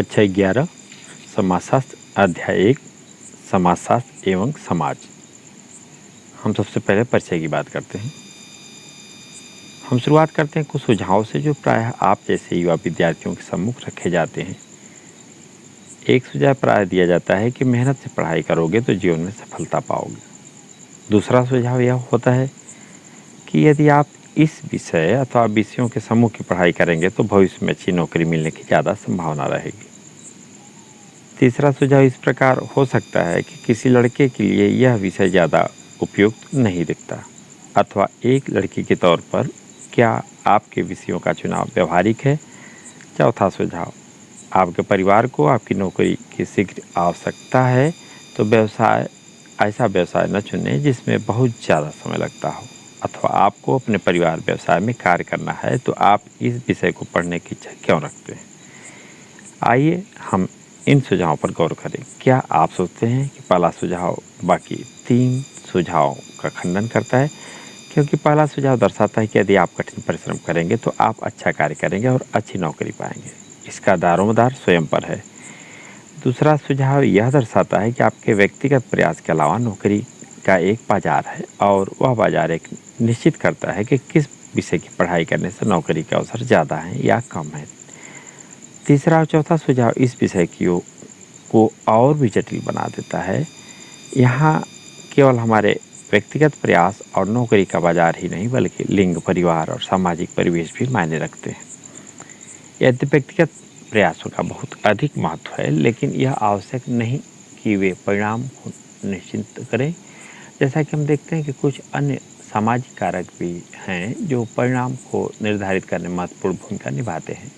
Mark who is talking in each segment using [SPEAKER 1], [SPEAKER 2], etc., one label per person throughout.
[SPEAKER 1] कक्षा 11 समाजशास्त्र अध्याय 1 समाजशास्त्र एवं समाज। हम सबसे पहले परिचय की बात करते हैं। हम शुरुआत करते हैं कुछ सुझावों से जो प्रायः आप जैसे युवा विद्यार्थियों के सम्मुख रखे जाते हैं। एक सुझाव प्रायः दिया जाता है कि मेहनत से पढ़ाई करोगे तो जीवन में सफलता पाओगे। दूसरा सुझाव यह होता है कि यदि आप इस विषय अथवा विषयों के समूह की पढ़ाई करेंगे तो भविष्य में अच्छी नौकरी मिलने की ज़्यादा संभावना रहेगी। तीसरा सुझाव इस प्रकार हो सकता है कि किसी लड़के के लिए यह विषय ज़्यादा उपयुक्त नहीं दिखता, अथवा एक लड़की के तौर पर क्या आपके विषयों का चुनाव व्यवहारिक है। चौथा सुझाव, आपके परिवार को आपकी नौकरी की शीघ्र आवश्यकता है तो ऐसा व्यवसाय न चुनें जिसमें बहुत ज़्यादा समय लगता हो, अथवा आपको अपने परिवार व्यवसाय में कार्य करना है तो आप इस विषय को पढ़ने की इच्छा क्यों रखते हैं। आइए हम इन सुझावों पर गौर करें। क्या आप सोचते हैं कि पहला सुझाव बाकी 3 सुझावों का खंडन करता है? क्योंकि पहला सुझाव दर्शाता है कि यदि आप कठिन परिश्रम करेंगे तो आप अच्छा कार्य करेंगे और अच्छी नौकरी पाएंगे। इसका दारोमदार स्वयं पर है। दूसरा सुझाव यह दर्शाता है कि आपके व्यक्तिगत प्रयास के अलावा नौकरी का एक बाजार है और वह बाजार एक निश्चित करता है कि किस विषय की पढ़ाई करने से नौकरी के अवसर ज़्यादा हैं या कम हैं। तीसरा और चौथा सुझाव इस विषय को और भी जटिल बना देता है। यहाँ केवल हमारे व्यक्तिगत प्रयास और नौकरी का बाजार ही नहीं बल्कि लिंग, परिवार और सामाजिक परिवेश भी मायने रखते हैं। यदि व्यक्तिगत प्रयासों का बहुत अधिक महत्व है, लेकिन यह आवश्यक नहीं कि वे परिणाम को निश्चित करें। जैसा कि हम देखते हैं कि कुछ अन्य सामाजिक कारक भी हैं जो परिणाम को निर्धारित करने में महत्वपूर्ण भूमिका निभाते हैं।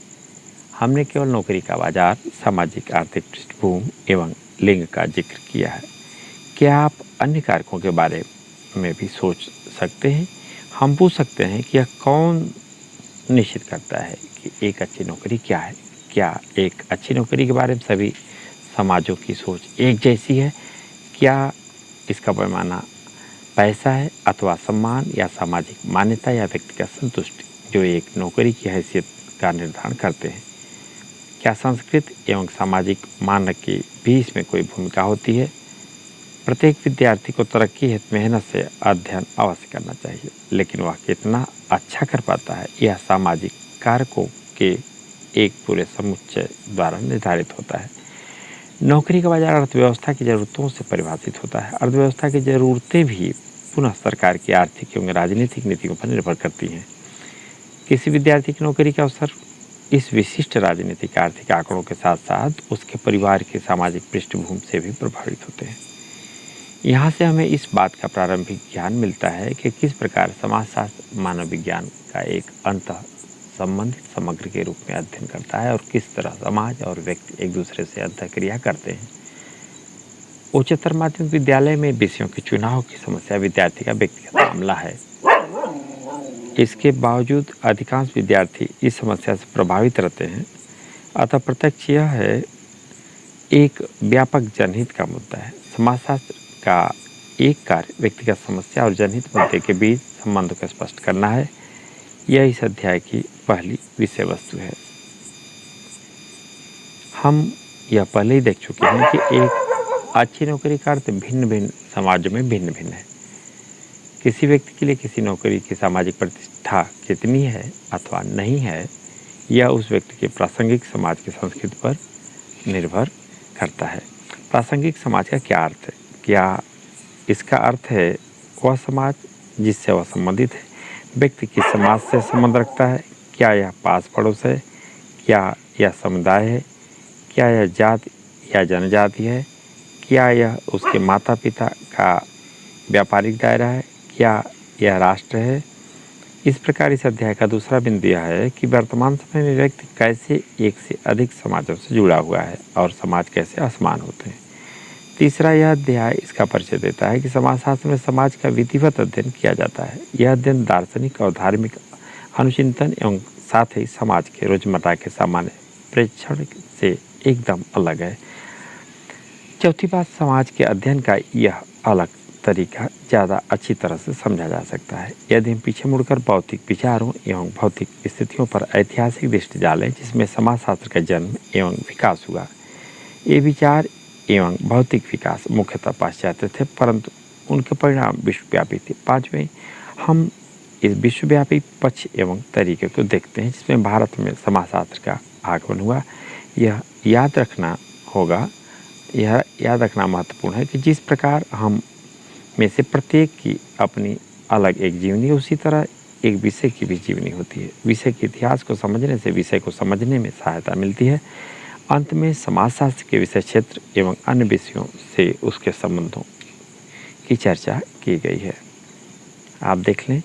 [SPEAKER 1] हमने केवल नौकरी का बाजार, सामाजिक आर्थिक पृष्ठभूमि एवं लिंग का जिक्र किया है। क्या आप अन्य कारकों के बारे में भी सोच सकते हैं? हम पूछ सकते हैं कि यह कौन निश्चित करता है कि एक अच्छी नौकरी क्या है? क्या एक अच्छी नौकरी के बारे में सभी समाजों की सोच एक जैसी है? क्या इसका पैमाना पैसा है अथवा सम्मान या सामाजिक मान्यता या व्यक्तिगत संतुष्टि जो एक नौकरी की हैसियत का निर्धारण करते हैं? क्या संस्कृति एवं सामाजिक मानक की भी इसमें कोई भूमिका होती है? प्रत्येक विद्यार्थी को तरक्की हेतु मेहनत से अध्ययन अवश्य करना चाहिए, लेकिन वह कितना अच्छा कर पाता है यह सामाजिक कारकों के एक पूरे समुच्चय द्वारा निर्धारित होता है। नौकरी का बाजार अर्थव्यवस्था की ज़रूरतों से परिभाषित होता है। अर्थव्यवस्था की ज़रूरतें भी पुनः सरकार की आर्थिक एवं राजनीतिक नीतियों पर निर्भर करती हैं। किसी विद्यार्थी की नौकरी के अवसर इस विशिष्ट राजनीतिक आर्थिक आंकड़ों के साथ साथ उसके परिवार की सामाजिक पृष्ठभूमि से भी प्रभावित होते हैं। यहाँ से हमें इस बात का प्रारंभिक ज्ञान मिलता है कि किस प्रकार समाजशास्त्र मानव विज्ञान का एक अंतः संबंधित समग्र के रूप में अध्ययन करता है और किस तरह समाज और व्यक्ति एक दूसरे से अंतःक्रिया करते हैं। उच्चतर माध्यमिक विद्यालय में विषयों के चुनाव की समस्या विद्यार्थी का व्यक्तिगत मामला है। इसके बावजूद अधिकांश विद्यार्थी इस समस्या से प्रभावित रहते हैं। अतः प्रत्यक्ष यह है एक व्यापक जनहित का मुद्दा है। समाजशास्त्र का एक कार्य व्यक्तिगत समस्या और जनहित मुद्दे के बीच संबंध को स्पष्ट करना है। यह इस अध्याय की पहली विषय वस्तु है। हम यह पहले ही देख चुके हैं कि एक अच्छी नौकरी का अर्थ भिन्न भिन्न समाजों में भिन्न भिन्न है। किसी व्यक्ति के लिए किसी नौकरी की सामाजिक प्रतिष्ठा कितनी है अथवा नहीं है, यह उस व्यक्ति के प्रासंगिक समाज की संस्कृति पर निर्भर करता है। प्रासंगिक समाज का क्या अर्थ है? क्या इसका अर्थ है वह समाज जिससे वह संबंधित है? व्यक्ति किस समाज से संबंध रखता है? क्या यह पास पड़ोस है? क्या यह समुदाय है? क्या यह जाति या जनजाति है? क्या यह उसके माता पिता का व्यापारिक दायरा है? क्या यह राष्ट्र है? इस प्रकार इस अध्याय का दूसरा बिंदु यह है कि वर्तमान समय में व्यक्ति कैसे एक से अधिक समाजों से जुड़ा हुआ है और समाज कैसे असमान होते हैं। तीसरा यह अध्याय इसका परिचय देता है कि समाजशास्त्र में समाज का विधिवत अध्ययन किया जाता है। यह अध्ययन दार्शनिक और धार्मिक अनुचिंतन एवं साथ ही समाज के रोजमर्रा के सामान्य प्रेक्षण से एकदम अलग है। चौथी बात, समाज के अध्ययन का यह अलग तरीका ज़्यादा अच्छी तरह से समझा जा सकता है। यदि हम पीछे मुड़कर भौतिक विचारों एवं भौतिक स्थितियों पर ऐतिहासिक दृष्टि डालें जिसमें समाजशास्त्र का जन्म एवं विकास हुआ, ये विचार एवं भौतिक विकास मुख्यतः पाश्चात्य थे, परंतु उनके परिणाम विश्वव्यापी थे। पाँचवें, हम इस विश्वव्यापी पक्ष एवं तरीके को देखते हैं जिसमें भारत में समाजशास्त्र का आगमन हुआ। यह याद रखना महत्वपूर्ण है कि जिस प्रकार हम में से प्रत्येक की अपनी अलग एक जीवनी है, उसी तरह एक विषय की भी जीवनी होती है। विषय के इतिहास को समझने से विषय को समझने में सहायता मिलती है। अंत में समाजशास्त्र के विषय क्षेत्र एवं अन्य विषयों से उसके संबंधों की चर्चा की गई है। आप देख लें,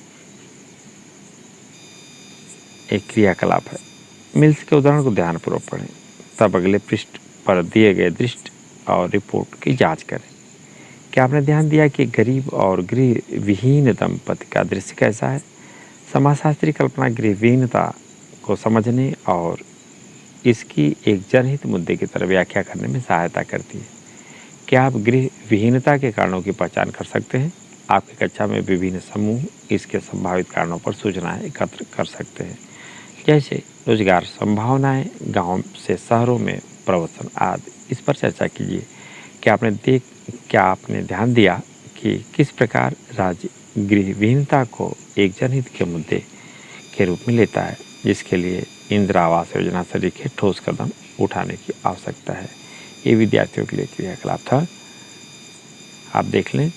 [SPEAKER 1] एक क्रियाकलाप है। मिल्स के उदाहरण को ध्यानपूर्वक पढ़ें, तब अगले पृष्ठ पर दिए गए दृष्टि और रिपोर्ट की जांच करें। क्या आपने ध्यान दिया कि गरीब और गृह विहीन दंपति का दृश्य कैसा है? समाजशास्त्री कल्पना गृह विहीनता को समझने और इसकी एक जनहित मुद्दे की तरह व्याख्या करने में सहायता करती है। क्या आप गृह विहीनता के कारणों की पहचान कर सकते हैं? आपकी कक्षा में विभिन्न समूह इसके संभावित कारणों पर सूचनाएं एकत्र कर सकते हैं, जैसे रोजगार संभावनाएं, गांव से शहरों में प्रवसन आदि। इस पर चर्चा कीजिए। क्या आपने ध्यान दिया कि किस प्रकार राज्य गृह विहीनता को एक जनहित के मुद्दे के रूप में लेता है, जिसके लिए इंदिरा आवास योजना सरीखे ठोस कदम उठाने की आवश्यकता है। ये विद्यार्थियों के लिए क्रियाकलाप था, आप देख लें।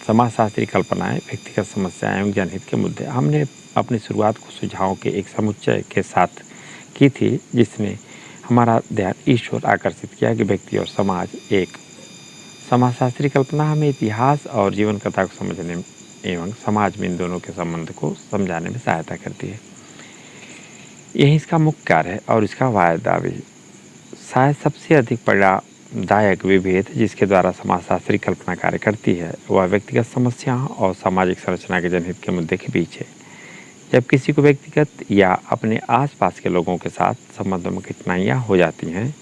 [SPEAKER 1] समाजशास्त्री कल्पनाएं, व्यक्तिगत समस्याएं एवं जनहित के मुद्दे। हमने अपनी शुरुआत को सुझावों के एक समुच्चय के साथ की थी, जिसने हमारा ध्यान इस ओर आकर्षित किया कि व्यक्ति और समाज एक। समाजशास्त्री कल्पना हमें इतिहास और जीवन कथा को समझने एवं समाज में इन दोनों के संबंध को समझाने में सहायता करती है। यही इसका मुख्य कार्य है और इसका वायदा भी। शायद सबसे अधिक परिणामदायक विभेद जिसके द्वारा समाजशास्त्री कल्पना कार्य करती है, वह व्यक्तिगत समस्याओं और सामाजिक संरचना के जनहित के मुद्दे के बीच है। जब किसी को व्यक्तिगत या अपने आसपास के लोगों के साथ संबंधों में कठिनाइयाँ हो जाती हैं,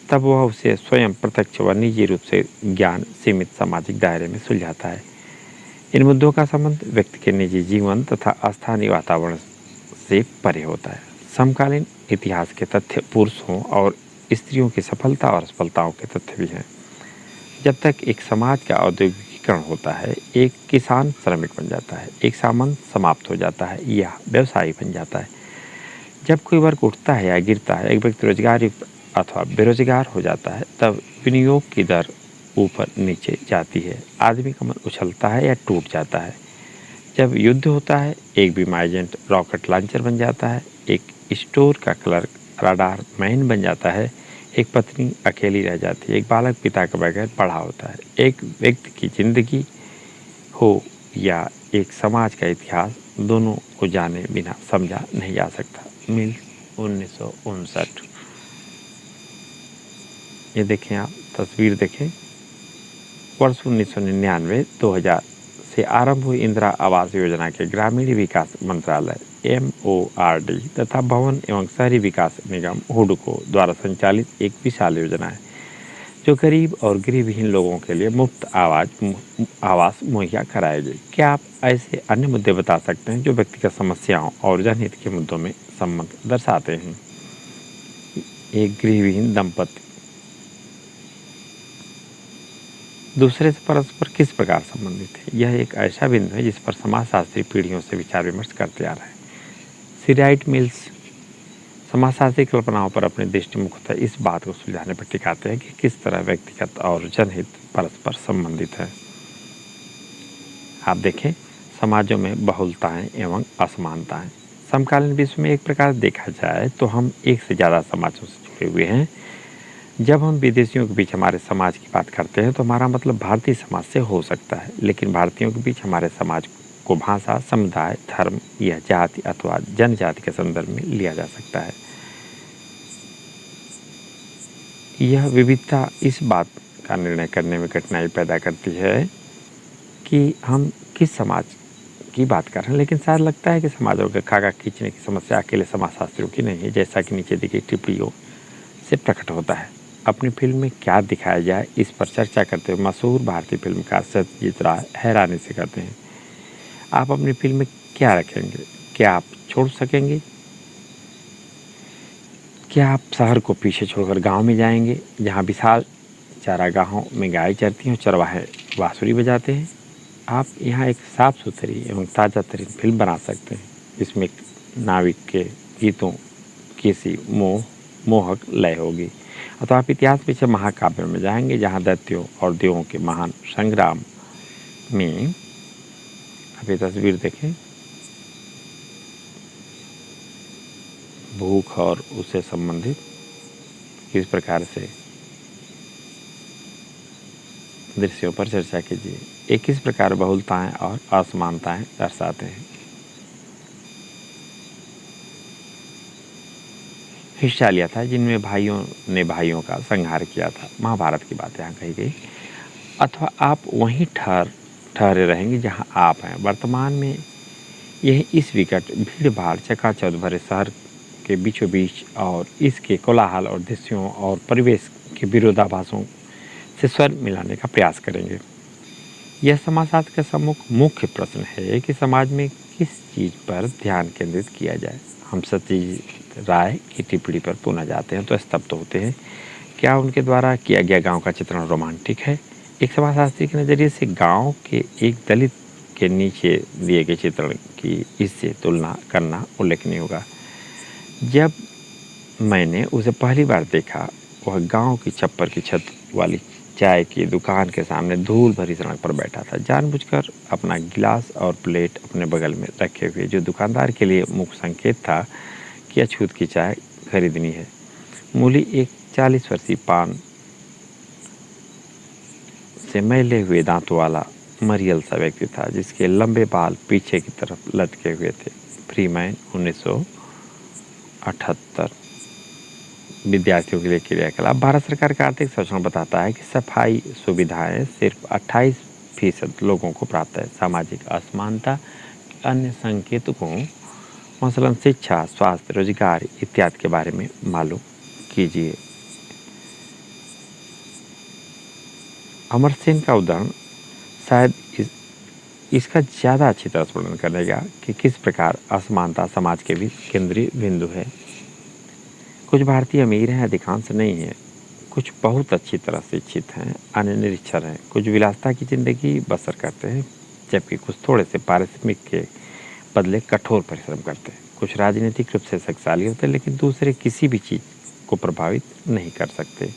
[SPEAKER 1] तब वह उसे स्वयं प्रत्यक्ष व निजी रूप से ज्ञान सीमित सामाजिक दायरे में सुलझाता है। इन मुद्दों का संबंध व्यक्ति के निजी जीवन तथा स्थानीय वातावरण से परे होता है। समकालीन इतिहास के तथ्य पुरुषों और स्त्रियों की सफलता और असफलताओं के तथ्य भी हैं। जब तक एक समाज का औद्योगिकीकरण होता है, एक किसान श्रमिक बन जाता है, एक सामंत समाप्त हो जाता है या व्यवसायी बन जाता है। जब कोई वर्ग उठता है या गिरता है, एक व्यक्ति रोजगार अथवा बेरोजगार हो जाता है, तब विनियोग की दर ऊपर नीचे जाती है, आदमी का मन उछलता है या टूट जाता है। जब युद्ध होता है, एक बीमा एजेंट रॉकेट लॉन्चर बन जाता है, एक स्टोर का क्लर्क राडार मैन बन जाता है, एक पत्नी अकेली रह जाती है, एक बालक पिता के बगैर बड़ा होता है। एक व्यक्ति की जिंदगी हो या एक समाज का इतिहास, दोनों को जाने बिना समझा नहीं जा सकता। मिल्स 1959। ये देखें, आप तस्वीर देखें। वर्ष 1999-2000 से आरंभ हुई इंदिरा आवास योजना के ग्रामीण विकास मंत्रालय MORD तथा भवन एवं शहरी विकास निगम हुडको द्वारा संचालित एक विशाल योजना है, जो गरीब और गृहविहीन लोगों के लिए मुफ्त आवास मुहैया कराएगी। क्या आप ऐसे अन्य मुद्दे बता सकते हैं जो व्यक्तिगत समस्याओं और जनहित के मुद्दों में संबंध दर्शाते हैं? एक गृहविहीन दंपति दूसरे से परस्पर किस प्रकार संबंधित है? यह एक ऐसा बिंदु है जिस पर समाजशास्त्री पीढ़ियों से विचार विमर्श करते आ रहे हैं। सीराइट मिल्स समाजशास्त्री कल्पनाओं पर अपनी दृष्टि मुख्यतः इस बात को सुलझाने पर टिकाते हैं कि किस तरह व्यक्तिगत और जनहित परस्पर संबंधित है। आप देखें, समाजों में बहुलताएं एवं असमानताएं। समकालीन विश्व में एक प्रकार देखा जाए तो हम एक से ज़्यादा समाजों से जुड़े हुए हैं। जब हम विदेशियों के बीच हमारे समाज की बात करते हैं तो हमारा मतलब भारतीय समाज से हो सकता है, लेकिन भारतीयों के बीच हमारे समाज को भाषा, समुदाय, धर्म या जाति अथवा जनजाति के संदर्भ में लिया जा सकता है। यह विविधता इस बात का निर्णय करने में कठिनाई पैदा करती है कि हम किस समाज की बात कर रहे हैं, लेकिन शायद लगता है कि समाजों के खाका खींचने की समस्या अकेले समाजशास्त्रियों की नहीं है, जैसा कि नीचे दी गई टिप्पणियों से प्रकट होता है। अपनी फिल्म में क्या दिखाया जाए, इस पर चर्चा करते हुए मशहूर भारतीय फिल्मकार सत्यजीत राय हैरानी से कहते हैं, आप अपनी फिल्म में क्या रखेंगे? क्या आप छोड़ सकेंगे? क्या आप शहर को पीछे छोड़कर गांव में जाएंगे, जहां विशाल चारागाहों में गाय चरती हैं और चरवाहे बांसुरी बजाते हैं? आप यहाँ एक साफ सुथरी एवं ताज़ा तरीन फिल्म बना सकते हैं, जिसमें नाविक के गीतों की सी मोहक लय होगी। तो आप इतिहास पीछे महाकाव्य में जाएंगे, जहाँ दैत्यों और देवों के महान संग्राम में, आप ये तस्वीर देखें, भूख और उससे संबंधित किस प्रकार से दृश्यों पर चर्चा कीजिए। ये किस प्रकार बहुलताएं और असमानताएं दर्शाते हैं। हिस्सा लिया था जिनमें भाइयों ने भाइयों का संहार किया था, महाभारत की बात यहाँ कही गई। अथवा आप वहीं ठहरे रहेंगे जहाँ आप हैं। वर्तमान में यह इस विकट भीड़ भाड़ चकाचौंध भरे शहर के बीचों बीच और इसके कोलाहल और दृश्यों और परिवेश के विरोधाभासों से स्वर मिलाने का प्रयास करेंगे। यह समाजशास्त्र का सम्मुख मुख्य प्रश्न है कि समाज में किस चीज़ पर ध्यान केंद्रित किया जाए। हम सत्यजीत राय की टिप्पणी पर पुनः जाते हैं तो स्तब्ध होते हैं। क्या उनके द्वारा किया गया गांव का चित्रण रोमांटिक है? एक समाजशास्त्री के नज़रिए से गांव के एक दलित के नीचे दिए गए चित्रण की इससे तुलना करना उल्लेखनीय होगा। जब मैंने उसे पहली बार देखा, वह गांव की छप्पर की छत वाली चाय की दुकान के सामने धूल भरी सड़क पर बैठा था, जानबूझकर अपना गिलास और प्लेट अपने बगल में रखे हुए, जो दुकानदार के लिए मुख्य संकेत था कि अछूत की चाय खरीदनी है। मूली एक 40 वर्षीय पान से मैले हुए दांतों वाला मरियल सा व्यक्ति था, जिसके लंबे बाल पीछे की तरफ लटके हुए थे। फ्रीमैन 1978। विद्यार्थियों के लिए क्रियाकलाप। भारत सरकार का आर्थिक सर्वेक्षण बताता है कि सफाई सुविधाएं सिर्फ 28% लोगों को प्राप्त है। सामाजिक असमानता अन्य संकेतकों मसलन शिक्षा, स्वास्थ्य, रोजगार इत्यादि के बारे में मालूम कीजिए। अमरसेन का उदाहरण शायद इसका ज़्यादा अच्छी तरह से वर्णन करेगा कि किस प्रकार असमानता समाज के भी केंद्रीय बिंदु है। कुछ भारतीय अमीर हैं, अधिकांश नहीं हैं। कुछ बहुत अच्छी तरह शिक्षित हैं, अन्य निरक्षर हैं। कुछ विलासिता की ज़िंदगी बसर करते हैं, जबकि कुछ थोड़े से पारिश्रमिक के बदले कठोर परिश्रम करते हैं। कुछ राजनीतिक रूप से शक्तिशाली होते हैं, लेकिन दूसरे किसी भी चीज़ को प्रभावित नहीं कर सकते।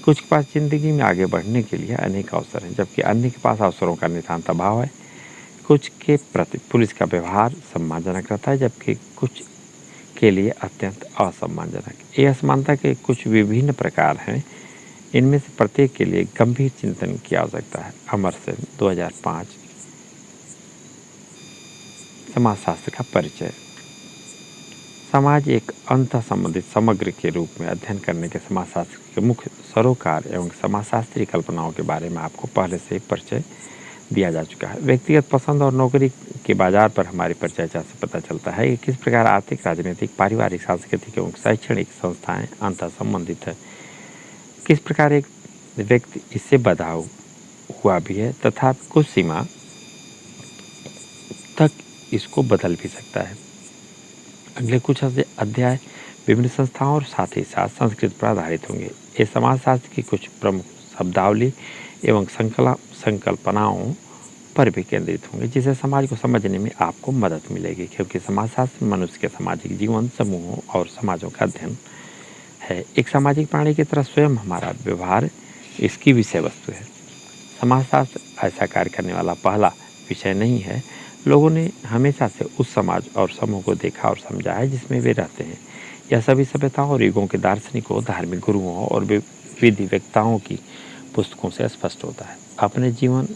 [SPEAKER 1] कुछ के पास ज़िंदगी में आगे बढ़ने के लिए अनेक अवसर हैं, जबकि अन्य के पास अवसरों का नितांत अभाव है। कुछ के प्रति पुलिस का व्यवहार सम्मानजनक रहता है, जबकि कुछ के लिए अत्यंत असम्मानजनक। ये असमानता के कुछ विभिन्न प्रकार हैं। इनमें से प्रत्येक के लिए गंभीर चिंतन की आवश्यकता है। अमरसेन 2005। समाजशास्त्र का परिचय। समाज एक अंतः संबंधित समग्र के रूप में अध्ययन करने के समाजशास्त्र के मुख्य सरोकार एवं समाजशास्त्रीय कल्पनाओं के बारे में आपको पहले से परिचय दिया जा चुका है। व्यक्तिगत पसंद और नौकरी के बाजार पर हमारी परिचर्चा से पता चलता है कि किस प्रकार आर्थिक, राजनीतिक, पारिवारिक, सांस्कृतिक एवं शैक्षणिक संस्थाएं अंतर संबंधित है। किस प्रकार एक व्यक्ति इससे बंधा हुआ भी है तथा कुछ सीमा तक इसको बदल भी सकता है। अगले कुछ अध्याय विभिन्न संस्थाओं और साथ ही साथ संस्कृति पर आधारित होंगे। ये समाजशास्त्र की कुछ प्रमुख शब्दावली एवं संकल्पनाओं पर भी केंद्रित होंगे, जिससे समाज को समझने में आपको मदद मिलेगी, क्योंकि समाजशास्त्र मनुष्य के सामाजिक जीवन, समूहों और समाजों का अध्ययन है। एक सामाजिक प्राणी की तरह स्वयं हमारा व्यवहार इसकी विषय वस्तु है। समाजशास्त्र ऐसा कार्य करने वाला पहला विषय नहीं है। लोगों ने हमेशा से उस समाज और समूह को देखा और समझा है जिसमें वे रहते हैं। यह सभी सभ्यताओं और युगों के दार्शनिकों, धार्मिक गुरुओं और विधि वक्ताओं की पुस्तकों से स्पष्ट होता है। अपने जीवन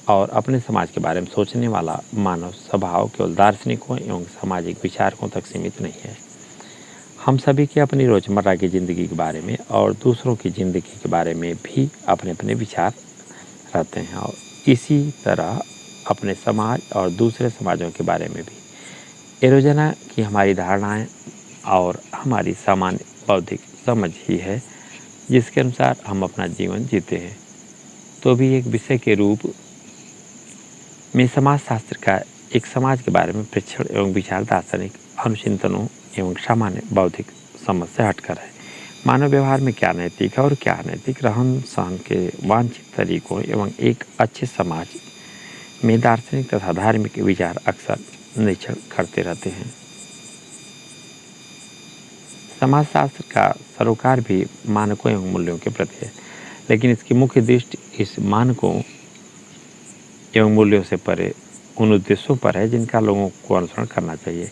[SPEAKER 1] और अपने समाज के बारे में सोचने वाला मानव स्वभाव केवल दार्शनिकों एवं सामाजिक विचारकों तक सीमित नहीं है। हम सभी के अपनी रोजमर्रा की ज़िंदगी के बारे में और दूसरों की ज़िंदगी के बारे में भी अपने अपने विचार रहते हैं, और इसी तरह अपने समाज और दूसरे समाजों के बारे में भी। ये रोजाना की हमारी धारणाएं और हमारी सामान्य बौद्धिक समझ ही है जिसके अनुसार हम अपना जीवन जीते हैं। तो भी एक विषय के रूप में समाजशास्त्र का एक समाज के बारे में प्रेक्षण एवं विचार दार्शनिक अनुचिंतनों एवं सामान्य बौद्धिक समझ से हटकर है। मानव व्यवहार में क्या नैतिक है और क्या अनैतिक रहन सहन के वांछित तरीकों एवं एक अच्छे समाज में दार्शनिक तथा धार्मिक विचार अक्सर निरीक्षण करते रहते हैं। समाजशास्त्र का सरोकार भी मानकों एवं मूल्यों के प्रति है, लेकिन इसकी मुख्य दृष्टि इस मानकों एवं मूल्यों से परे उन उद्देश्यों पर है जिनका लोगों को अनुसरण करना चाहिए।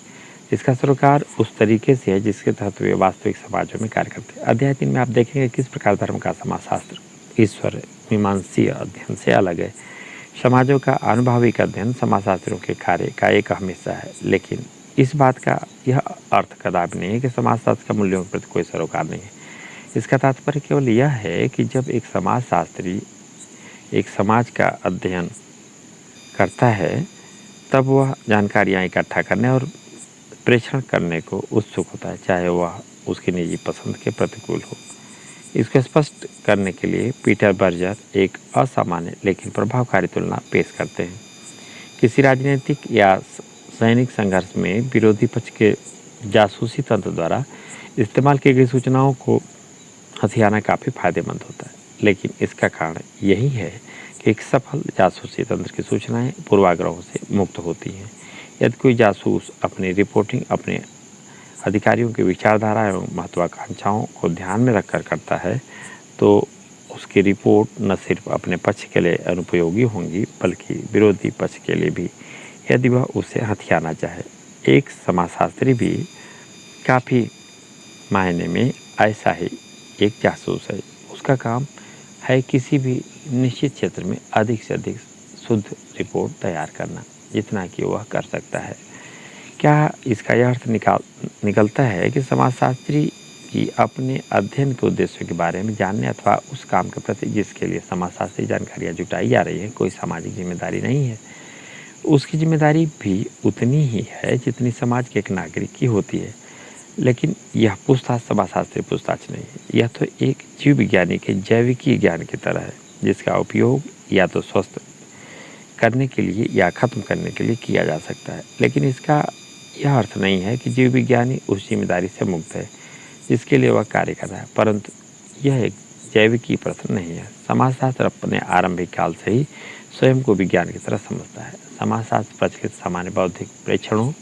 [SPEAKER 1] इसका सरोकार उस तरीके से है जिसके तहत वे वास्तविक समाजों में कार्य करते हैं। अध्याय 3 में आप देखेंगे किस प्रकार धर्म का समाजशास्त्र ईश्वर मीमांसीय अध्ययन से अलग है। समाजों का अनुभाविक अध्ययन समाजशास्त्रियों के कार्य का एक अहम हिस्सा है, लेकिन इस बात का यह अर्थ कदापि नहीं है कि समाजशास्त्र का मूल्यों के प्रति कोई सरोकार नहीं है। इसका तात्पर्य केवल यह है कि जब एक समाजशास्त्री एक समाज का अध्ययन करता है तब वह जानकारियाँ इकट्ठा करने और प्रेषण करने को उत्सुक होता है, चाहे वह उसकी निजी पसंद के प्रतिकूल हो। इसको स्पष्ट करने के लिए पीटर बर्जर एक असामान्य लेकिन प्रभावकारी तुलना पेश करते हैं। किसी राजनीतिक या सैनिक संघर्ष में विरोधी पक्ष के जासूसी तंत्र द्वारा इस्तेमाल की गई सूचनाओं को हथियाना काफ़ी फायदेमंद होता है, लेकिन इसका कारण यही है कि एक सफल जासूसी तंत्र की सूचनाएं पूर्वाग्रहों से मुक्त होती हैं। यदि कोई जासूस अपनी रिपोर्टिंग अपने अधिकारियों की विचारधारा एवं महत्वाकांक्षाओं को ध्यान में रखकर करता है तो उसकी रिपोर्ट न सिर्फ अपने पक्ष के लिए अनुपयोगी होंगी बल्कि विरोधी पक्ष के लिए भी, यदि वह उसे हथियाना चाहे। एक समाजशास्त्री भी काफ़ी मायने में ऐसा ही एक जासूस है। उसका काम है किसी भी निश्चित क्षेत्र में अधिक से अधिक शुद्ध रिपोर्ट तैयार करना, जितना कि वह कर सकता है। क्या इसका यह अर्थ निकलता है कि समाजशास्त्री की अपने अध्ययन के उद्देश्यों के बारे में जानने अथवा उस काम के प्रति जिसके लिए समाजशास्त्री जानकारियाँ जुटाई जा रही है कोई सामाजिक जिम्मेदारी नहीं है? उसकी जिम्मेदारी भी उतनी ही है जितनी समाज के एक नागरिक की होती है। लेकिन यह पूछताछ समाजशास्त्री पूछताछ नहीं है। यह तो एक जीव विज्ञानी के जैविकी ज्ञान की तरह है जिसका उपयोग या तो स्वस्थ करने के लिए या खत्म करने के लिए किया जा सकता है, लेकिन इसका यह अर्थ नहीं है कि जीव विज्ञानी उस जिम्मेदारी से मुक्त है जिसके लिए वह कार्य कर रहा है। परंतु यह एक जैविकी प्रश्न नहीं है। समाजशास्त्र अपने आरंभिक काल से ही स्वयं को विज्ञान की तरह समझता है। समाजशास्त्र प्रचलित सामान्य बौद्धिक प्रेक्षणों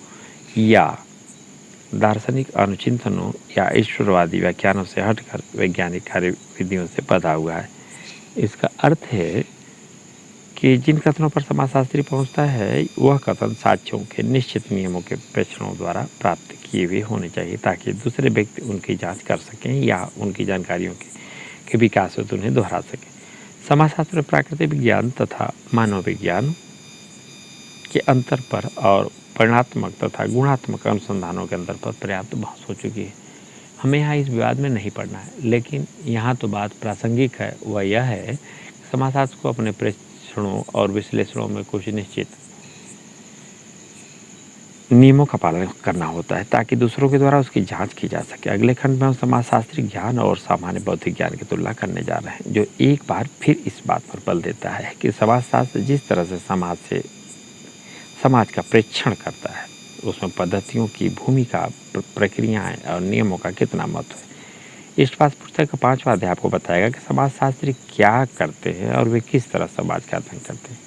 [SPEAKER 1] या दार्शनिक अनुचिंतनों या ईश्वरवादी व्याख्यानों से हटकर वैज्ञानिक कार्यविधियों से बंधा हुआ है। इसका अर्थ है कि जिन कथनों पर समाजशास्त्री पहुंचता है वह कथन साक्ष्यों के निश्चित नियमों के प्रेक्षणों द्वारा प्राप्त किए हुए होने चाहिए ताकि दूसरे व्यक्ति उनकी जांच कर सकें या उनकी जानकारियों के विकास में उन्हें दोहरा सकें। समाजशास्त्र प्राकृतिक विज्ञान तथा मानव विज्ञान के अंतर पर और परिणात्मक तथा गुणात्मक अनुसंधानों के अंतर पर पर्याप्त बहस हो चुकी है। हमें यहाँ इस विवाद में नहीं पड़ना है, लेकिन यहाँ तो बात प्रासंगिक है। वह यह है कि समाजशास्त्र को अपने प्रेक्षणों और विश्लेषणों में कुछ निश्चित नियमों का पालन करना होता है ताकि दूसरों के द्वारा उसकी जांच की जा सके। अगले खंड में हम समाजशास्त्री ज्ञान और सामान्य बौद्धिक ज्ञान की तुलना करने जा रहे हैं, जो एक बार फिर इस बात पर बल देता है कि समाजशास्त्र जिस तरह से समाज का प्रेक्षण करता है उसमें पद्धतियों की भूमिका, प्रक्रियाएं और नियमों का कितना महत्व है। इस पास पुस्तक का 5वां अध्याय आपको बताएगा कि समाजशास्त्री क्या करते हैं और वे किस तरह समाज का अध्ययन करते हैं।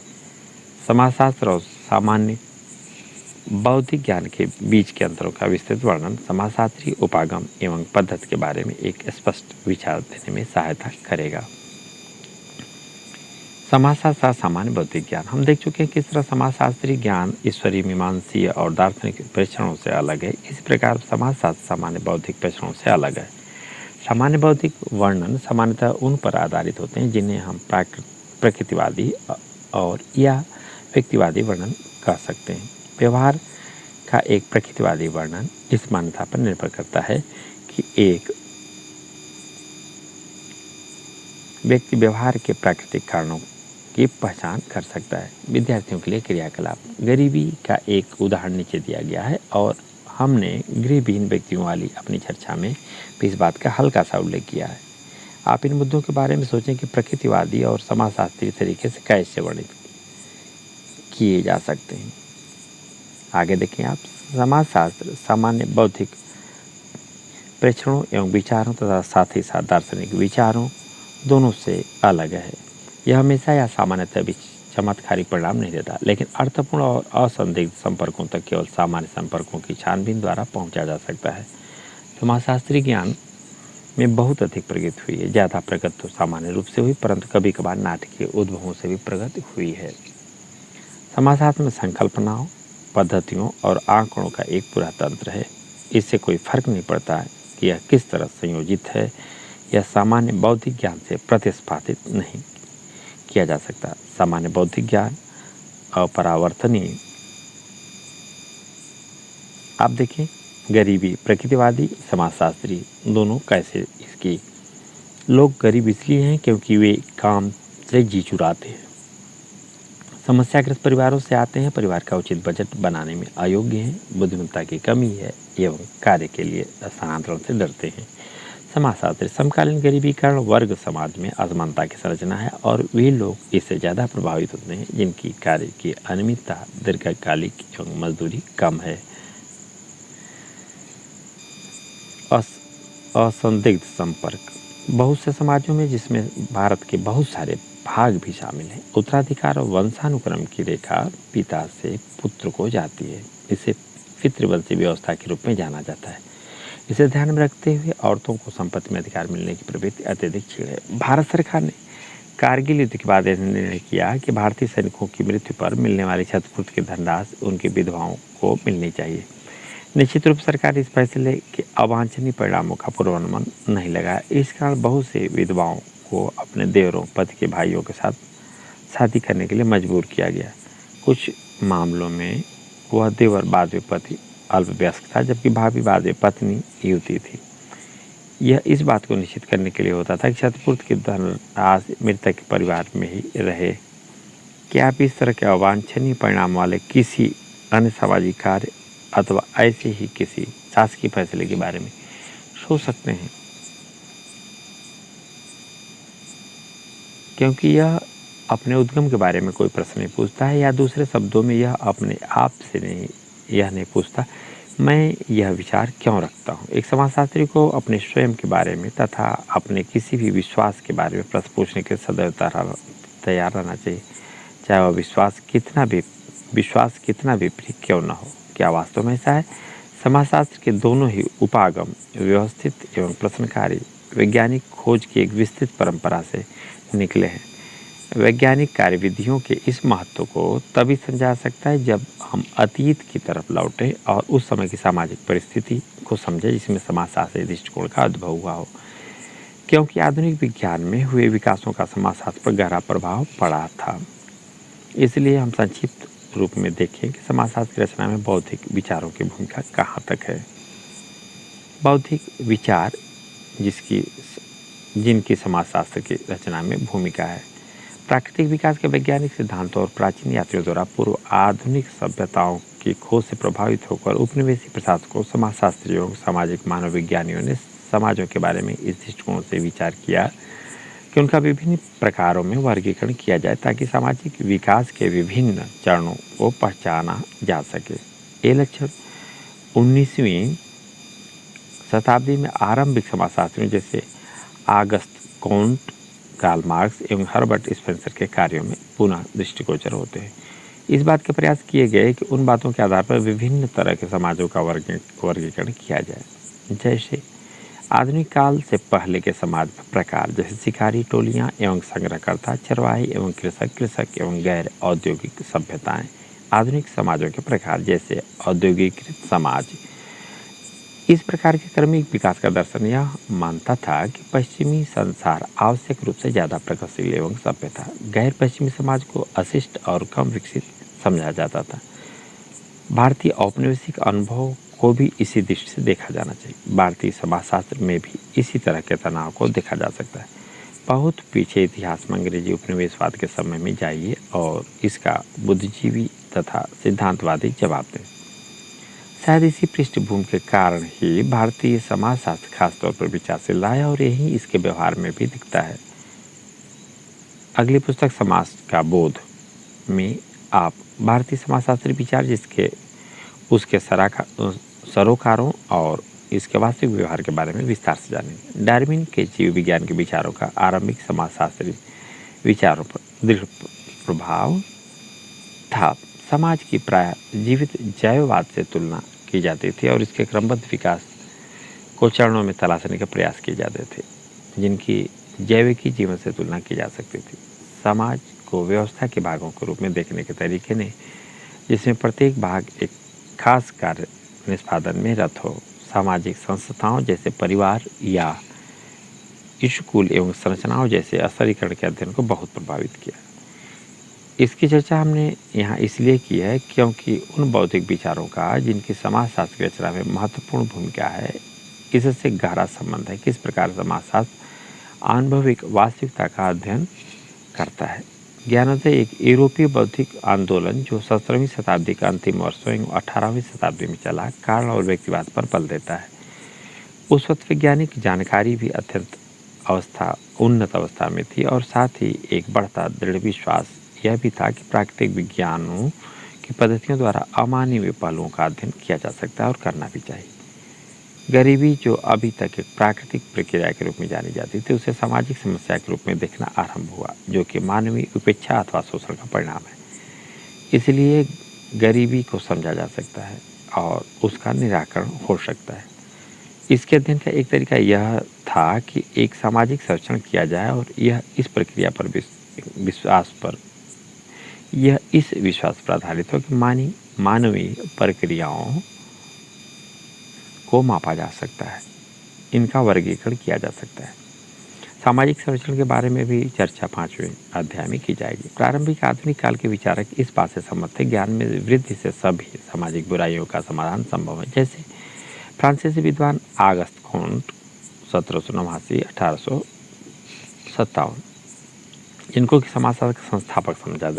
[SPEAKER 1] समाजशास्त्र और सामान्य बौद्धिक ज्ञान के बीच के अंतरों का विस्तृत वर्णन समाजशास्त्री उपागम एवं पद्धति के बारे में एक स्पष्ट विचार देने में सहायता करेगा। समाजशास्त्र सामान्य बौद्धिक ज्ञान हम देख चुके हैं किस तरह समाजशास्त्री ज्ञान ईश्वरीय मीमांसीय और दार्शनिक प्रेक्षणों से अलग है। इसी प्रकार समाजशास्त्र सामान्य बौद्धिक प्रेक्षणों से अलग है। सामान्य बौद्धिक वर्णन सामान्यतः उन पर आधारित होते हैं जिन्हें हम प्रकृतिवादी और या व्यक्तिवादी वर्णन कर सकते हैं। व्यवहार का एक प्रकृतिवादी वर्णन इस मान्यता पर निर्भर करता है कि एक व्यक्ति व्यवहार के प्राकृतिक कारणों की पहचान कर सकता है। विद्यार्थियों के लिए क्रियाकलाप गरीबी का एक उदाहरण नीचे दिया गया है और हमने गृहविहीन व्यक्तियों वाली अपनी चर्चा में भी इस बात का हल्का सा उल्लेख किया है। आप इन मुद्दों के बारे में सोचें कि प्रकृतिवादी और समाजशास्त्री तरीके से कैसे वर्णित किए जा सकते हैं। आगे देखें आप, समाजशास्त्र सामान्य बौद्धिक प्रेक्षणों एवं विचारों तथा साथ ही साथ दार्शनिक विचारों दोनों से अलग है। यह हमेशा या सामान्यतः भी चमत्कारिक परिणाम नहीं देता, लेकिन अर्थपूर्ण और असंदिग्ध संपर्कों तक केवल सामान्य संपर्कों की छानबीन द्वारा पहुंचा जा सकता है। समाजशास्त्री ज्ञान में बहुत अधिक प्रगति हुई है। ज़्यादा प्रगति तो सामान्य रूप से हुई, परंतु कभी कभार नाटकीय उद्भवों से भी प्रगति हुई है। समाजशास्त्र में संकल्पनाओं, पद्धतियों और आंकड़ों का एक पूरा तंत्र है। इससे कोई फर्क नहीं पड़ता है कि यह किस तरह संयोजित है। यह सामान्य बौद्धिक ज्ञान से प्रतिस्पर्धित नहीं किया जा सकता। सामान्य बौद्धिक ज्ञान अपरावर्तनीय। आप देखें, गरीबी प्रकृतिवादी समाजशास्त्री दोनों कैसे इसकी। लोग गरीब इसलिए हैं क्योंकि वे काम से जी चुराते हैं, समस्याग्रस्त परिवारों से आते हैं, परिवार का उचित बजट बनाने में अयोग्य हैं, बुद्धिमत्ता की कमी है एवं कार्य के लिए स्थानांतरण से डरते हैं। समाजशास्त्री समकालीन गरीबीकरण वर्ग समाज में असमानता की संरचना है और वे लोग इससे ज़्यादा प्रभावित होते हैं जिनकी कार्य की अनियमितता, दीर्घकालिक एवं मजदूरी कम है। असंदिग्ध संपर्क। बहुत से समाजों में, जिसमें भारत के बहुत सारे भाग भी शामिल हैं, उत्तराधिकार और वंशानुक्रम की रेखा पिता से पुत्र को जाती है। इसे पितृवंशी व्यवस्था के रूप में जाना जाता है। इसे ध्यान में रखते हुए औरतों को संपत्ति में अधिकार मिलने की प्रवृत्ति अत्यधिक क्षीण है। भारत सरकार ने कारगिल युद्ध के बाद निर्णय किया कि भारतीय सैनिकों की मृत्यु पर मिलने वाली क्षतिपूर्ति की धनराशि उनकी विधवाओं को मिलनी चाहिए। निश्चित रूप से सरकार इस फैसले के अवांछनीय परिणामों का पूर्वानुमान नहीं लगाया। इस कारण बहुत से विधवाओं को अपने देवरों, पति के भाइयों के साथ शादी करने के लिए मजबूर किया गया। कुछ मामलों में वह देवर बाद में पति अल्पवयस्क था, जबकि भाभी बाद में पत्नी युवती थी। यह इस बात को निश्चित करने के लिए होता था कि क्षतिपूर्ति की धनराशि मृतक के परिवार में ही रहे। क्या आप इस तरह के अवांछनीय परिणाम वाले किसी अन्य सामाजिक कार्य अथवा ऐसे ही किसी शासकीय फैसले के बारे में सोच सकते हैं? क्योंकि यह अपने उद्गम के बारे में कोई प्रश्न नहीं पूछता है, या दूसरे शब्दों में यह अपने आप से नहीं पूछता मैं यह विचार क्यों रखता हूँ। एक समाजशास्त्री को अपने स्वयं के बारे में तथा अपने किसी भी विश्वास के बारे में प्रश्न पूछने के सदैव तैयार रहना चाहिए, चाहे वह विश्वास कितना भी प्रिय क्यों न हो। क्या वास्तव में ऐसा है? समाजशास्त्र के दोनों ही उपागम व्यवस्थित एवं प्रश्नकारी वैज्ञानिक खोज की एक विस्तृत परंपरा से निकले हैं। वैज्ञानिक कार्यविधियों के इस महत्व को तभी समझा जा सकता है जब हम अतीत की तरफ लौटें और उस समय की सामाजिक परिस्थिति को समझें जिसमें समाजशास्त्री दृष्टिकोण का उद्भव हुआ हो, क्योंकि आधुनिक विज्ञान में हुए विकासों का समाजशास्त्र पर गहरा प्रभाव पड़ा था। इसलिए हम संक्षिप्त रूप में देखें कि समाजशास्त्र की रचना में बौद्धिक विचारों की भूमिका कहाँ तक है। बौद्धिक विचार जिनकी समाजशास्त्र की रचना में भूमिका है। प्राकृतिक विकास के वैज्ञानिक सिद्धांतों और प्राचीन यात्रियों द्वारा पूर्व आधुनिक सभ्यताओं की खोज से प्रभावित होकर उपनिवेशी प्रशासकों, समाजशास्त्रियों, सामाजिक मानव विज्ञानियों ने समाजों के बारे में इस दृष्टिकोण से विचार किया कि उनका विभिन्न प्रकारों में वर्गीकरण किया जाए ताकि सामाजिक विकास के विभिन्न चरणों को पहचाना जा सके। ये लक्षण 19वीं शताब्दी में आरंभिक समाजशास्त्रियों जैसे आगस्त कॉन्ट, कार्ल मार्क्स एवं हर्बर्ट स्पेंसर के कार्यों में पुनः दृष्टिगोचर होते हैं। इस बात के प्रयास किए गए कि उन बातों के आधार पर विभिन्न तरह के समाजों का वर्गीकरण किया जाए। जैसे आधुनिक काल से पहले के समाज में प्रकार जैसे शिकारी टोलियां एवं संग्रहकर्ता, चरवाही एवं कृषक एवं गैर औद्योगिक सभ्यताएं। आधुनिक समाजों के प्रकार जैसे औद्योगिकृत समाज। इस प्रकार के क्रमिक विकास का दर्शन यह मानता था कि पश्चिमी संसार आवश्यक रूप से ज़्यादा प्रगतिशील एवं सभ्य था। गैर पश्चिमी समाज को अशिष्ट और कम विकसित समझा जाता था। भारतीय औपनिवेशिक अनुभव को भी इसी दृष्टि से देखा जाना चाहिए। भारतीय समाजशास्त्र में भी इसी तरह के तनाव को देखा जा सकता है। बहुत पीछे इतिहास में अंग्रेजी उपनिवेशवाद के समय में जाइए और इसका बुद्धिजीवी तथा सिद्धांतवादी जवाब दें। शायद इसी पृष्ठभूमि के कारण ही भारतीय समाजशास्त्र खासतौर पर विचारशील रहा है और यही इसके व्यवहार में भी दिखता है। अगली पुस्तक समाज का बोध में आप भारतीय समाजशास्त्री विचार जिसके उसके सरोकारों और इसके वास्तविक व्यवहार के बारे में विस्तार से जानेंगे। डार्विन के जीव विज्ञान के विचारों का आरंभिक समाजशास्त्री विचारों पर दृढ़ प्रभाव था। समाज की प्राय जीवित जैववाद से तुलना की जाती थी और इसके क्रमबद्ध विकास को चरणों में तलाशने के प्रयास किए जाते थे जिनकी जैविकी जीवन से तुलना की जा सकती थी। समाज को व्यवस्था के भागों के रूप में देखने के तरीके ने जिसमें प्रत्येक भाग एक खास कार्य निष्पादन में रत हो, सामाजिक संस्थाओं जैसे परिवार या स्कूल एवं संरचनाओं जैसे स्तरीकरण के अध्ययन को बहुत प्रभावित किया। इसकी चर्चा हमने यहाँ इसलिए की है क्योंकि उन बौद्धिक विचारों का जिनकी समाजशास्त्र की रचना में महत्वपूर्ण भूमिका है, इससे गहरा संबंध है। किस प्रकार समाजशास्त्र आनुभविक वास्तविकता का अध्ययन करता है। ज्ञानोदय एक यूरोपीय बौद्धिक आंदोलन जो 17वीं शताब्दी के अंतिम वर्षों एवं 18वीं शताब्दी में चला, कारण और व्यक्तिवाद पर बल देता है। उस वक्त वैज्ञानिक जानकारी भी अत्यंत उन्नत अवस्था में थी और साथ ही एक बढ़ता दृढ़ विश्वास यह भी था कि प्राकृतिक विज्ञानों की पद्धतियों द्वारा अमानवीय पहलुओं का अध्ययन किया जा सकता है और करना भी चाहिए। गरीबी जो अभी तक एक प्राकृतिक प्रक्रिया के रूप में जानी जाती थी, उसे सामाजिक समस्या के रूप में देखना आरंभ हुआ, जो कि मानवीय उपेक्षा अथवा शोषण का परिणाम है। इसलिए गरीबी को समझा जा सकता है और उसका निराकरण हो सकता है। इसके अध्ययन का एक तरीका यह था कि एक सामाजिक सर्वेक्षण किया जाए और यह इस विश्वास पर आधारित हो कि मानवीय प्रक्रियाओं को मापा जा सकता है, इनका वर्गीकरण किया जा सकता है। सामाजिक सर्वेक्षण के बारे में भी चर्चा 5वें अध्याय में की जाएगी। प्रारंभिक आधुनिक काल के विचारक इस बात से सहमत थे ज्ञान में वृद्धि से सभी सामाजिक बुराइयों का समाधान संभव है। जैसे फ्रांसीसी विद्वान आगस्त कोंट 1789-1857 जिनको कि समाजशास्त्र का संस्थापक समझा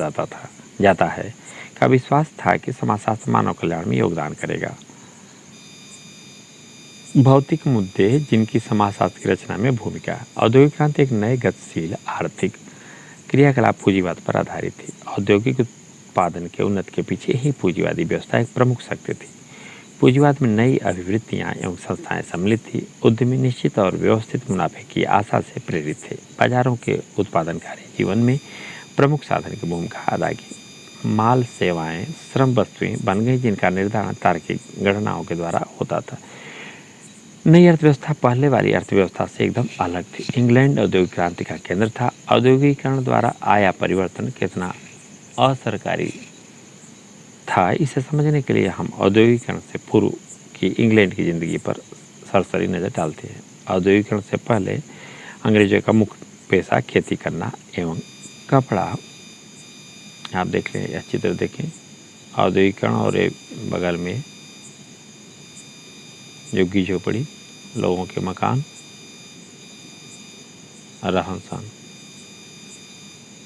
[SPEAKER 1] जाता है, का विश्वास था कि समाजशास्त्र मानव कल्याण में योगदान करेगा। भौतिक मुद्दे जिनकी समाजशास्त्र की रचना में भूमिका है। औद्योगिक क्रांति एक नए गतिशील आर्थिक क्रियाकलाप पूंजीवाद पर आधारित थी। औद्योगिक उत्पादन के उन्नति के पीछे ही पूंजीवादी व्यवस्था एक प्रमुख शक्ति थी। पूंजीवाद में नई अभिवृत्तियां एवं संस्थाएं सम्मिलित थी। उद्यमी निश्चित और व्यवस्थित मुनाफे की आशा से प्रेरित थे। बाजारों के उत्पादनकारी जीवन में प्रमुख साधन की भूमिका अदा की। माल, सेवाएं, श्रम वस्तुएं बन गई जिनका निर्धारण तार्किक गणनाओं के द्वारा होता था। नई अर्थव्यवस्था पहले वाली अर्थव्यवस्था से एकदम अलग थी। इंग्लैंड औद्योगिक क्रांति का केंद्र था। औद्योगिकरण द्वारा आया परिवर्तन कितना असरकारी था, इसे समझने के लिए हम औद्योगिकरण से पूर्व की इंग्लैंड की जिंदगी पर सरसरी नज़र डालते हैं। औद्योगिकरण से पहले अंग्रेजों का मुख्य पेशा खेती करना एवं कपड़ा। आप देख लें, यह चित्र देखें। औद्योगिकरण और बगल में झुग्गी झोपड़ी, लोगों के मकान, रहन सहन,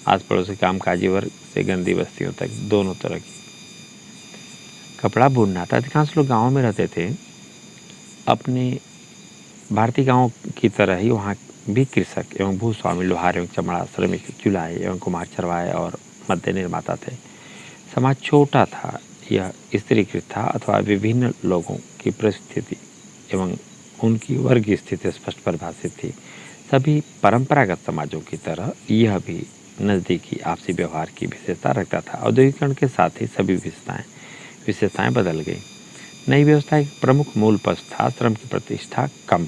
[SPEAKER 1] आस पड़ोस के कामकाजी वर्ग से गंदी बस्तियों तक दोनों तरह की। कपड़ा बुनना था। अधिकांश लोग गाँव में रहते थे। अपने भारतीय गाँव की तरह ही वहाँ भी कृषक एवं भूस्वामी, लोहार एवं चमड़ा श्रमिक, चुलाए एवं कुम्हार, चरवाहे और मद्य निर्माता थे। समाज छोटा था, यह स्त्रीकृत था अथवा विभिन्न लोगों की परिस्थिति एवं उनकी वर्ग स्थिति स्पष्ट परिभाषित थी। सभी परंपरागत समाजों की तरह यह भी नज़दीकी आपसी व्यवहार की विशेषता रखता था। औद्योगिकरण के साथ ही सभी विशेषताएं बदल गई। नई व्यवस्था एक प्रमुख मूल पक्ष था श्रम की प्रतिष्ठा कम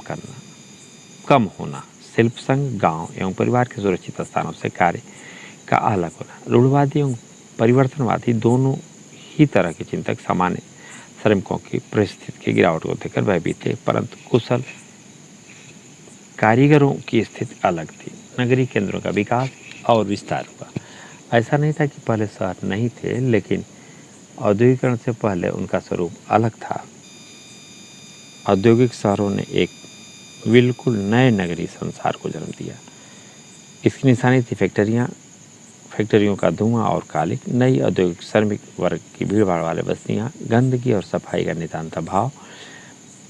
[SPEAKER 1] होना, शिल्प संघ, गांव एवं परिवार के सुरक्षित स्थानों से कार्य का अलग होना। रूढ़वादी एवं परिवर्तनवादी दोनों ही तरह के चिंतक सामान्य श्रमिकों की परिस्थिति की गिरावट को देखकर भयभीत थे, परंतु कुशल कारीगरों की स्थिति अलग थी। नगरीय केंद्रों का विकास और विस्तार हुआ। ऐसा नहीं था कि पहले शहर नहीं थे, लेकिन औद्योगिकरण से पहले उनका स्वरूप अलग था। औद्योगिक शहरों ने एक बिल्कुल नए नगरीय संसार को जन्म दिया। इसकी निशानी थी फैक्ट्रियों का धुआं और कालिक, नई औद्योगिक श्रमिक वर्ग की भीड़भाड़ वाले बस्तियाँ, गंदगी और सफाई का नितांत अभाव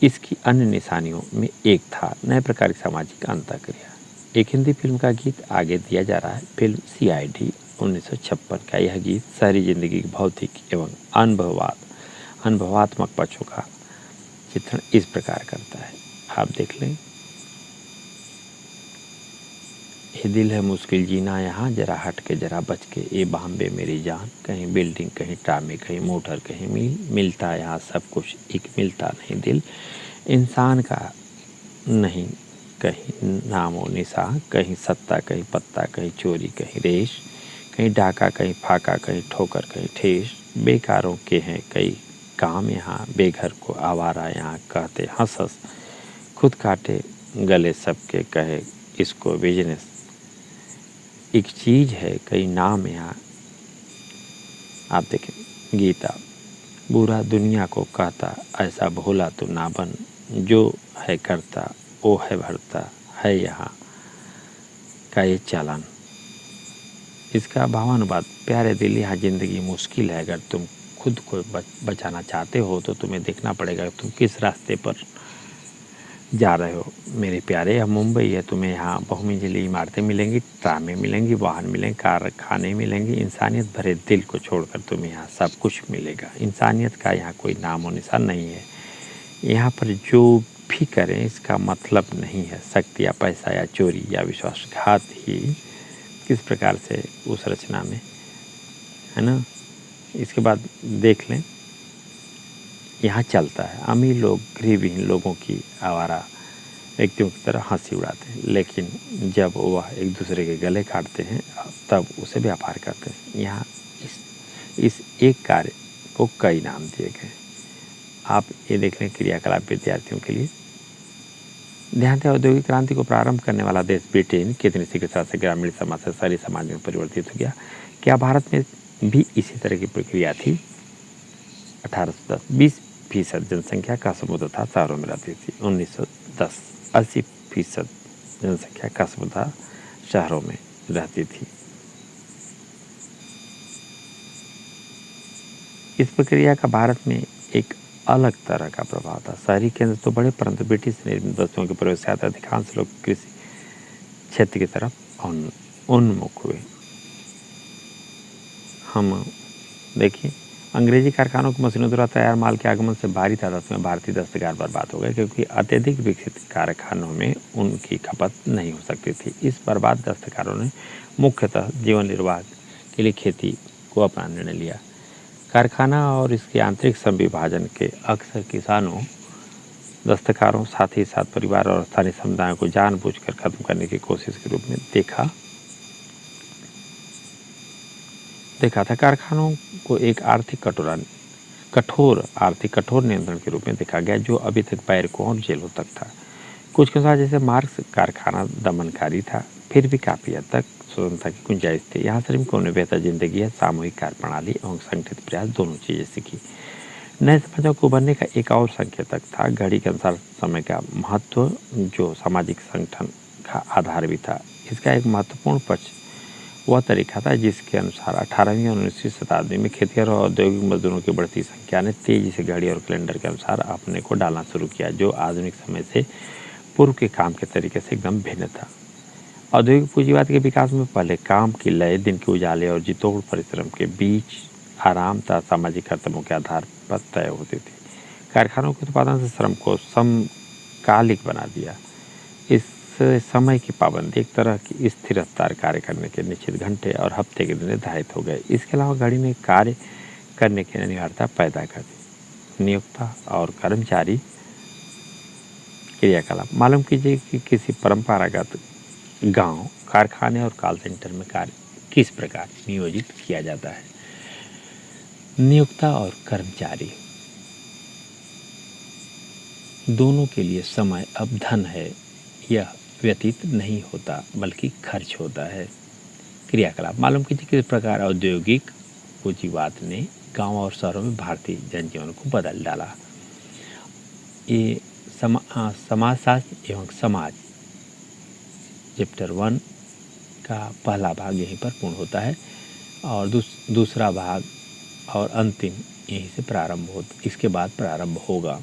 [SPEAKER 1] इसकी अन्य निशानियों में एक था। नए प्रकार की सामाजिक अंतःक्रिया। एक हिंदी फिल्म का गीत आगे दिया जा रहा है। फिल्म CID 1956 का यह गीत शहरी जिंदगी की भौतिक एवं अनुभवात्मक पक्षों का चित्रण इस प्रकार करता है। आप देख लें। ये दिल है मुश्किल जीना यहाँ, जरा हट के जरा बच के, ये बाम्बे मेरी जान, कहीं बिल्डिंग कहीं ट्रामे कहीं मोटर कहीं मील, मिलता यहाँ सब कुछ एक मिलता नहीं दिल, इंसान का नहीं कहीं नामो निशान, कहीं सत्ता कहीं पत्ता कहीं चोरी कहीं रेश, कहीं डाका कहीं फाका कहीं ठोकर कहीं ठेस, बेकारों के हैं कई काम यहाँ, बेघर को आवारा यहाँ कहते हंस हंस, खुद काटे गले सबके कहे इसको बिजनेस, एक चीज़ है कई नाम यहाँ। आप देखें गीता, बुरा दुनिया को कहता ऐसा भोला तो ना बन, जो है करता वो है भरता है यहाँ का ये चालान। इसका भावानुवाद, प्यारे दिल यहाँ ज़िंदगी मुश्किल है, अगर तुम खुद को बचाना चाहते हो तो तुम्हें देखना पड़ेगा तुम किस रास्ते पर जा रहे हो। मेरे प्यारे, यह मुंबई है, तुम्हें यहाँ बहुमंजिली इमारतें मिलेंगी, ट्रामें मिलेंगी, वाहन मिलेंगे, कारखाने मिलेंगे, इंसानियत भरे दिल को छोड़कर तुम्हें यहाँ सब कुछ मिलेगा। इंसानियत का यहाँ कोई नाम और निशान नहीं है। यहाँ पर जो भी करें इसका मतलब नहीं है शक्ति या पैसा या चोरी या विश्वासघात ही किस प्रकार से उस रचना में है ना। इसके बाद देख लें, यहाँ चलता है, अमीर लोग गृहविहीन लोगों की आवारा व्यक्तियों की तरह हंसी उड़ाते हैं, लेकिन जब वह एक दूसरे के गले काटते हैं तब उसे व्यापार करते हैं। यहाँ इस एक कार्य को कई नाम दिए गए। आप ये देख लें, क्रियाकलाप विद्यार्थियों के लिए। ध्यान दें, औद्योगिक क्रांति को प्रारंभ करने वाला देश ब्रिटेन कितनी शीघ्रता से ग्रामीण समाज से शहरी समाज में परिवर्तित हो गया। क्या भारत में भी इसी तरह की प्रक्रिया थी। 1810 20% जनसंख्या का समुदाय था शहरों में रहती थी। 1910 80% जनसंख्या का समुदाय शहरों में रहती थी। इस प्रक्रिया का भारत में एक अलग तरह का प्रभाव था। शहरी केंद्र तो बड़े, परंतु ब्रिटिश निर्मित वस्तुओं के प्रयोग से अधिकांश लोग कृषि क्षेत्र की तरफ उन्मुख हुए। हम देखिए, अंग्रेजी कारखानों की मशीनों द्वारा तैयार माल के आगमन से भारी तादाद में भारतीय दस्तकार बर्बाद हो गए, क्योंकि अत्यधिक विकसित कारखानों में उनकी खपत नहीं हो सकती थी। इस बर्बाद दस्तकारों ने मुख्यतः जीवन निर्वाह के लिए खेती को अपना निर्णय लिया। कारखाना और इसके आंतरिक संविभाजन के अक्सर किसानों, दस्तकारों, साथ ही साथ परिवार और स्थानीय समुदायों को जानबूझकर खत्म करने की कोशिश के रूप में देखा था। कारखानों को एक कठोर नियंत्रण के रूप में देखा गया, जो अभी तक बैरकों और जेलों तक था। कुछ के अनुसार जैसे मार्क्स कारखाना दमनकारी था, फिर भी काफ़ी हद तक स्वतंत्रता की गुंजाइश थी। यहाँ श्रमिकों ने बेहतर जिंदगी है, सामूहिक कार्य प्रणाली एवं संगठित प्रयास दोनों चीज़ें सीखी। नए समाजों को उभरने का एक और संकेतक था घड़ी के अनुसार समय का महत्व, जो सामाजिक संगठन का आधार भी था। इसका एक महत्वपूर्ण पक्ष वह तरीका था जिसके अनुसार 18वीं और 19वीं शताब्दी में खेतिहर और औद्योगिक मजदूरों की बढ़ती संख्या ने तेजी से घड़ी और कैलेंडर के अनुसार अपने को डालना शुरू किया, जो आधुनिक समय से पूर्व के काम के तरीके से एकदम भिन्न था। औद्योगिक पूंजीवाद के विकास में पहले काम की लय दिन के उजाले और जितोड़ परिश्रम के बीच आराम तथा सामाजिक कर्तव्यों के आधार पर तय होती थी। कारखानों के उत्पादन से श्रम को समकालिक बना दिया। इस समय की पाबंदी, एक तरह की स्थिर रफ्तार कार्य करने के निश्चित घंटे और हफ्ते के दिन निर्धारित हो गए। इसके अलावा घड़ी ने कार्य करने की अनिवार्यता पैदा कर दी। नियोक्ता और कर्मचारी क्रियाकलाप। मालूम कीजिए कि किसी परंपरागत गांव, कारखाने और कॉल सेंटर में कार्य किस प्रकार नियोजित किया जाता है। नियोक्ता और कर्मचारी दोनों के लिए समय अब धन है, यह व्यतीत नहीं होता बल्कि खर्च होता है। क्रियाकलाप। मालूम कीजिए किस प्रकार औद्योगिक पूंजीवाद ने गांव और शहरों में भारतीय जनजीवन को बदल डाला। ये समाजशास्त्र एवं समाज चैप्टर 1 का पहला भाग यहीं पर पूर्ण होता है और दूसरा भाग और अंतिम यहीं से प्रारंभ इसके बाद प्रारंभ होगा।